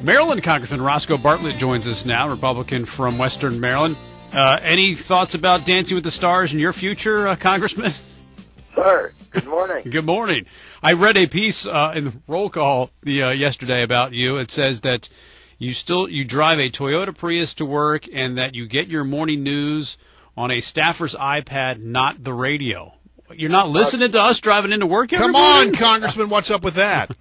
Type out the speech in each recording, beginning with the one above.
Maryland Congressman Roscoe Bartlett joins us now, Republican from Western Maryland. Any thoughts about Dancing with the Stars in your future, Congressman? Sir, good morning. Good morning. I read a piece in the roll call yesterday about you. It says that you drive a Toyota Prius to work and that you get your morning news on a staffer's iPad, not the radio. You're not listening to us driving into work every morning? Come on, Congressman, what's up with that?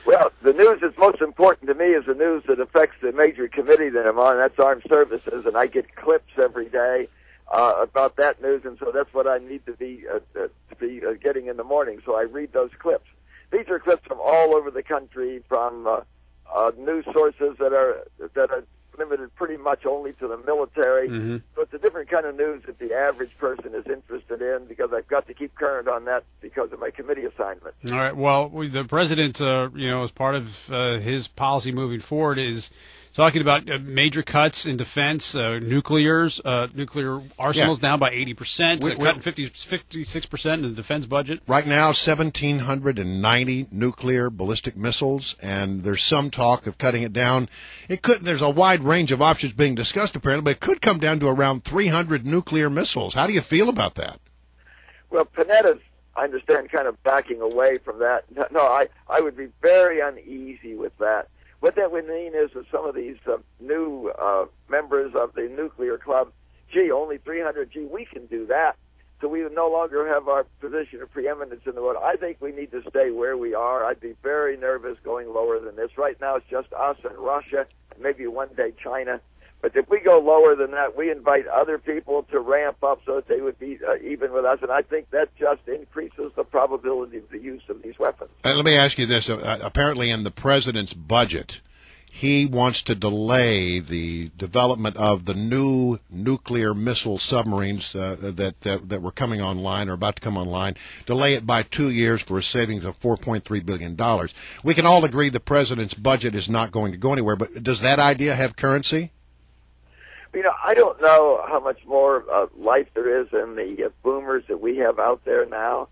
Well, the news that's most important to me is the news that affects the major committee that I'm on. That's Armed Services, and I get clips every day about that news, and so that's what I need to be getting in the morning. So I read those clips. These are clips from all over the country, from news sources that are limited pretty much only to the military. Mm-hmm. So it's a different kind of news that the average person is interested in, because I've got to keep current on that because of my committee assignment. All right. Well, the president, as part of his policy moving forward, is talking about major cuts in defense, nuclear arsenals down by 80%, cutting 56% in the defense budget. Right now, 1,790 nuclear ballistic missiles, and there's some talk of cutting it down. There's a wide range of options being discussed, apparently, but it could come down to around 300 nuclear missiles. How do you feel about that? Well, Panetta's, I understand, kind of backing away from that. No, I would be very uneasy with that. What that would mean is that some of these new members of the nuclear club, only 300, we can do that. So we would no longer have our position of preeminence in the world. I think we need to stay where we are. I'd be very nervous going lower than this. Right now it's just us and Russia, and maybe one day China. But if we go lower than that, we invite other people to ramp up so that they would be even with us, and I think that just increases the probability of the use of these weapons. And let me ask you this. Apparently in the president's budget, he wants to delay the development of the new nuclear missile submarines that were coming online or about to come online, delay it by 2 years for a savings of $4.3 billion. We can all agree the president's budget is not going to go anywhere, but does that idea have currency? I don't know how much more life there is in the boomers that we have out there now.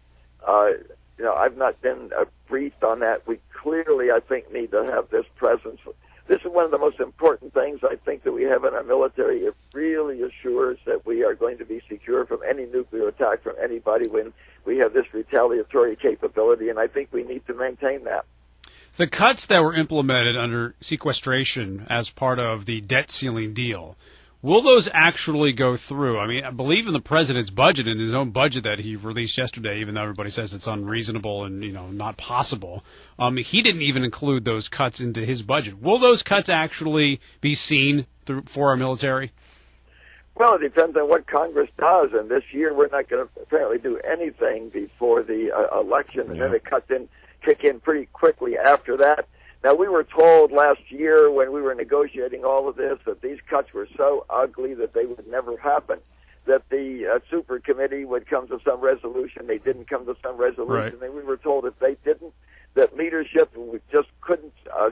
I've not been briefed on that. We clearly, I think, need to have this presence. This is one of the most important things, I think, that we have in our military. It really assures that we are going to be secure from any nuclear attack from anybody when we have this retaliatory capability, and I think we need to maintain that. The cuts that were implemented under sequestration as part of the debt ceiling deal, will those actually go through? I mean, I believe in the president's budget, in his own budget that he released yesterday, even though everybody says it's unreasonable and, not possible. He didn't even include those cuts into his budget. Will those cuts actually be seen for our military? Well, it depends on what Congress does. And this year we're not going to apparently do anything before the election, and then the cuts kick in pretty quickly after that. Now, we were told last year when we were negotiating all of this that these cuts were so ugly that they would never happen, that the super committee would come to some resolution. They didn't come to some resolution. Right. And we were told if they didn't, that leadership just couldn't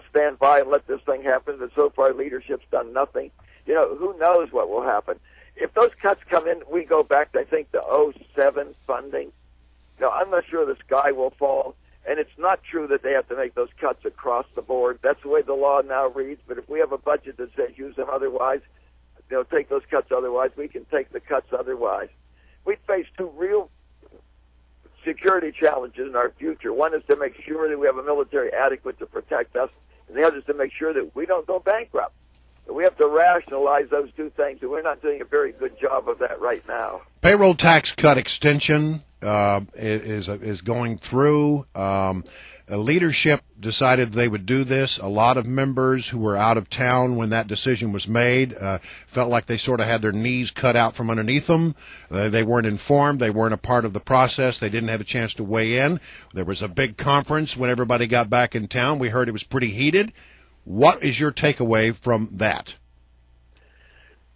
stand by and let this thing happen. And so far, leadership's done nothing. Who knows what will happen. If those cuts come in, we go back to, I think, the 2007 funding. I'm not sure the sky will fall. And it's not true that they have to make those cuts across the board. That's the way the law now reads. But if we have a budget that says use them otherwise, take those cuts otherwise, we can take the cuts otherwise. We face two real security challenges in our future. One is to make sure that we have a military adequate to protect us, and the other is to make sure that we don't go bankrupt. We have to rationalize those two things, and we're not doing a very good job of that right now. Payroll tax cut extension is going through. Leadership decided they would do this. A lot of members who were out of town when that decision was made felt like they sort of had their knees cut out from underneath them. They weren't informed. They weren't a part of the process. They didn't have a chance to weigh in. There was a big conference when everybody got back in town. We heard it was pretty heated. What is your takeaway from that?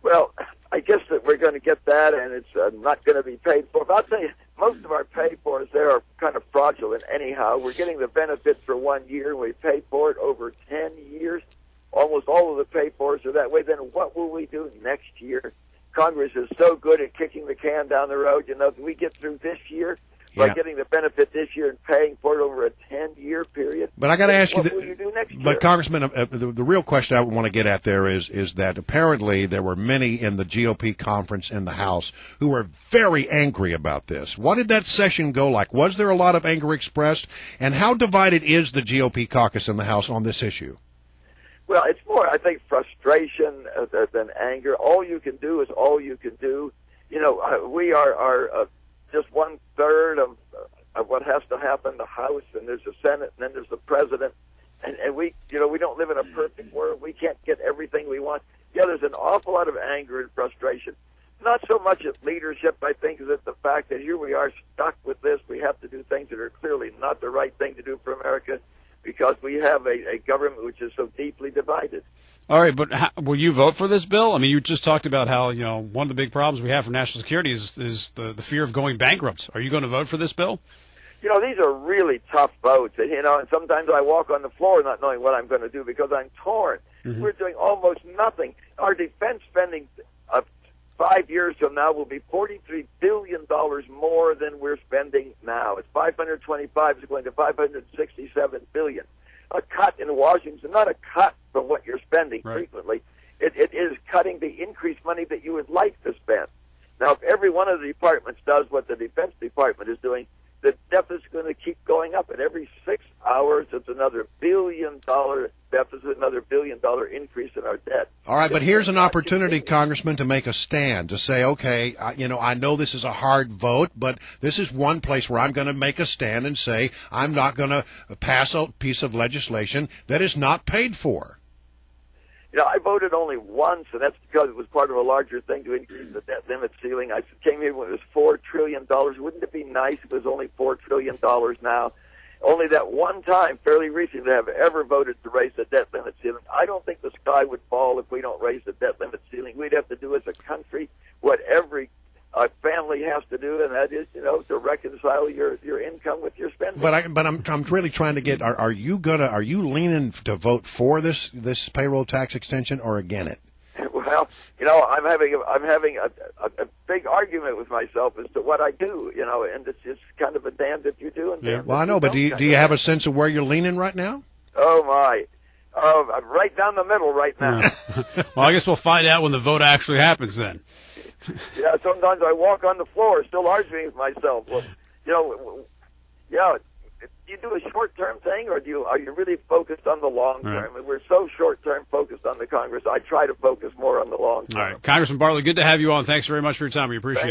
Well, I guess that we're going to get that, and it's not going to be paid for. But I'll tell you, most of our pay-fors there are kind of fraudulent anyhow. We're getting the benefit for 1 year, and we pay for it over 10 years. Almost all of the pay-fors are that way. Then what will we do next year? Congress is so good at kicking the can down the road. If we get through this year, by getting the benefit this year and paying for it over a 10-year period. But I got to ask you, what will you do next year? But Congressman, the real question I want to get at there is that apparently there were many in the GOP conference in the House who were very angry about this. What did that session go like? Was there a lot of anger expressed? And how divided is the GOP caucus in the House on this issue? Well, it's more, I think, frustration than anger. All you can do is all you can do. You know, we are just 1/3 of what has to happen in the House, and there's the Senate, and then there's the President. And we, you know, we don't live in a perfect world. We can't get everything we want. Yeah, there's an awful lot of anger and frustration. Not so much at leadership, I think, is it the fact that here we are stuck with this. We have to do things that are clearly not the right thing to do for America because we have a government which is so deeply divided. All right, but will you vote for this bill? I mean, you just talked about how, you know, one of the big problems we have for national security is the fear of going bankrupt. Are you going to vote for this bill? You know, these are really tough votes, and, you know, and sometimes I walk on the floor not knowing what I'm going to do because I'm torn. Mm-hmm. We're doing almost nothing. Our defense spending 5 years from now will be $43 billion more than we're spending now. It's 525 is going to 567 billion. A cut in Washington, not a cut from what you're spending frequently. It is cutting the increased money that you would like to spend. Now, if every one of the departments does what the Defense Department is doing, the deficit's going to keep going up. And every 6 hours, it's another $1 billion deficit, another $1 billion increase in our debt. All right, but here's an opportunity, Congressman, to make a stand, to say, okay, you know, I know this is a hard vote, but this is one place where I'm going to make a stand and say I'm not going to pass a piece of legislation that is not paid for. You know, I voted only once, and that's because it was part of a larger thing to increase the debt limit ceiling. I came here when it was $4 trillion. Wouldn't it be nice if it was only $4 trillion now? Only that one time, fairly recently, have ever voted to raise the debt limit ceiling. I don't think the sky would fall if we don't raise the debt limit ceiling. We'd have to do as a country what every family has to do, and that is, you know, to reconcile your income with your spending. But I'm really trying to get. Are you leaning to vote for this payroll tax extension or against it? Well, you know, I'm having a big argument with myself as to what I do. You know, and it's just kind of a damned if you do and damned Well, I know, but do you have a sense of where you're leaning right now? Oh my. I'm right down the middle right now. Well, I guess we'll find out when the vote actually happens then. Yeah, sometimes I walk on the floor still arguing with myself. Well, you know, yeah, do you do a short-term thing, or are you really focused on the long term? Right. And we're so short-term focused on the Congress. I try to focus more on the long term. All right, Congressman Bartlett, good to have you on. Thanks very much for your time. We appreciate it.